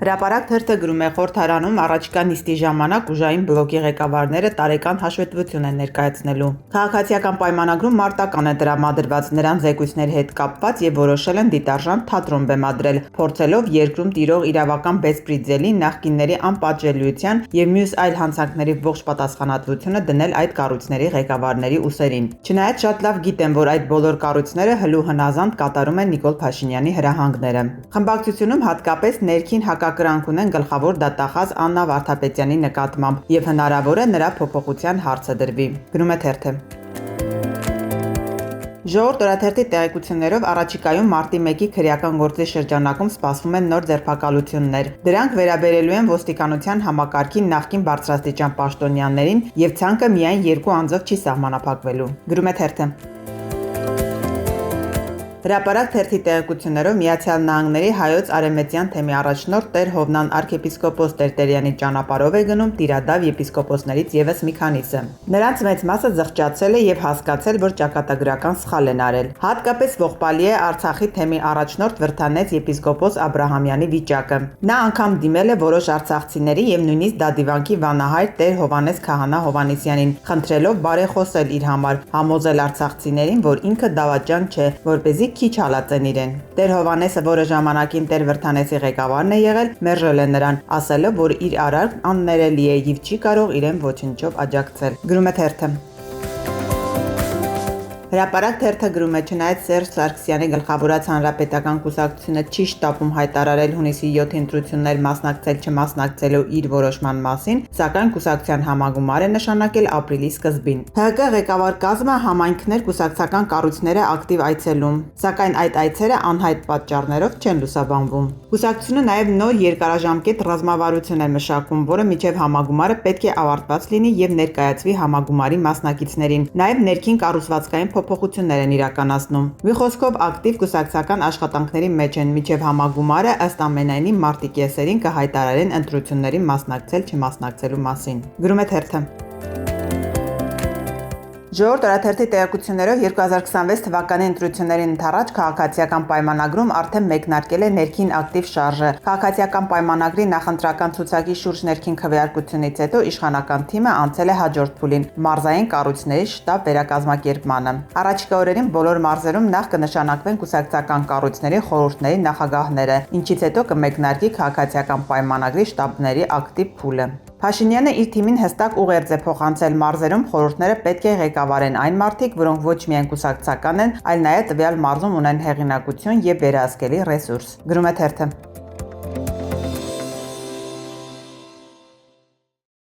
Հրապարակ թերթը գրում է խորհրդարանում առաջիկա նիստի ժամանակ ուժային բլոկի ղեկավարները տարեկան հաշվետվություն են ներկայացնելու։ Քաղաքացիական պայմանագրում մարտական է տրամադրված նրանց զեկույցների հետ կապված եւ որոշել են դիտարժան թատրոն բեմադրել, փորձելով երկրում տիրող իրավական բեսպրիդզելի, նախկինների անպատժելիության եւ մյուս այլ հանցանքների ողջ պատասխանատվությունը դնել այդ կառույցների ղեկավարների ուսերին։ Չնայած շատ լավ գիտեն, որ այդ բոլոր կառույցները հլու հնազանդ կատարում են Նիկոլ Փաշինյանի հրահանգները։ Խմբակցությունում հատկապես ներքին հակակրանք ունեն գլխավոր դատախազ Աննա Վարդապետյանի նկատմամբ եւ հնարավոր է նրա փոփոխության հարցը դրվի։ Գրում է թերթը։ Ժողովուրդ օրաթերթի տեղեկություններով առաջիկայում մարտի 1-ի քրեական գործի շրջանակում սպասվում են նոր ձերբակալություններ։ Դրանք վերաբերելու են ոստիկանության համակարգի նախկին բարձրաստիճան պաշտոնյաներին եւ ցանկը միայն 2 անձով չի սահմանափակվելու։ Գրում է թերթը։ Հրապարակ թերթի տեղեկություններով Միացյալ Նահանգների հայոց արևմտյան թեմի առաջնորդ Տեր Հովնան arczepiskopos Տերտերյանի ճանապարհով է գնում տիրադավ եպիսկոպոսներից եւս մի քանիսը։ Նրանց մեծ մասը զղջացել է եւ հասկացել, որ ճակատագրական սխալ են արել։ Հատկապես ողբալի է Արցախի թեմի առաջնորդ Վրթանեց եպիսկոպոս Աբրահամյանի վիճակը։ Նա անգամ դիմել է որոշ արցախցիների եւ նույնիսկ Դադիվանքի վանահայր Տեր Հովանես Քահանա Հովանեսյանին, խնդրելով բարեխոսել իր համար, համոզել արցախցիներին, որ ինքը դավաճան չէ, որպեսզի քիչ հալածեն իրեն։ Տեր Հովանեսը, որը ժամանակին Տեր Վրթանեսի ղեկավարն է եղել, մերժել է նրան, ասելով, որ իր արարքն աններելի է եւ չի կարող իրեն ոչնչով աջակցել։ Գրում է թերթը։ Հրապարակ թերթը գրում է. չնայած Սերժ Սարգսյանի գլխավորած հանրապետական կուսակցությունը չի շտապում հայտարարել հունիսի 7-ի ընտրություններ մասնակցել-չմասնակցելու իր որոշման մասին, սակայն կուսակցության համագումար է նշանակել ապրիլի սկզբին։ ՀՀԿ ղեկավար կազմը համայնքներ կուսակցական կառույցները ակտիվ այցելում, սակայն այդ այցերը անհայտ պատճառներով չեն լուսաբանվում։ Կուսակցությունը նաև նոր երկարաժամկետ ռազմավարություն է մշակում, որը մինչև համագումարը պետք է ավարտված լինի եւ ներկայացվի համագումարի մասնակիցներին։ Նաև ներքին կառուցվածքային փոփոխություններ են իրականացնում։ Մի խոսքով ակտիվ կուսակցական աշխատանքների մեջ են, մինչև համագումարը ըստ ամենայնի մարտի կեսերին կհայտարարեն ընտրություններին մասնակցել-չմասնակցելու մասին։ Գրում է թերթը։ Ժողովուրդ օրաթերթի տեղեկություններով 2026 թվականի ընտրություններին ընդառաջ քաղաքացիական պայմանագրում արդեն մեկնարկել է ներքին ակտիվ շարժը։ Քաղաքացիական պայմանագրի նախընտրական ցուցակի շուրջ ներքին քվեարկությունից հետո իշխանական թիմը անցել է հաջորդ փուլին՝ մարզային կառույցների շտաբ վերակազմակերպմանը։ Առաջիկա օրերին բոլոր մարզերում նախ կնշանակվեն կուսակցական կառույցների խորհուրդների նախագահները, ինչից հետո կմեկնարկի քաղաքացիական պայմանագրի շտաբների ակտիվ փուլը։ Փաշինյանը իր թիմին հստակ ուղերձ է փոխանցել մարզերում խորհուրդները պետք է ղեկավարեն այն մարդիկ, որոնք ոչ միայն կուսակցական են, այլ նաև տվյալ մարզում ունեն հեղինակություն եւ վերահսկելի ռեսուրս։ Գրում է թերթը։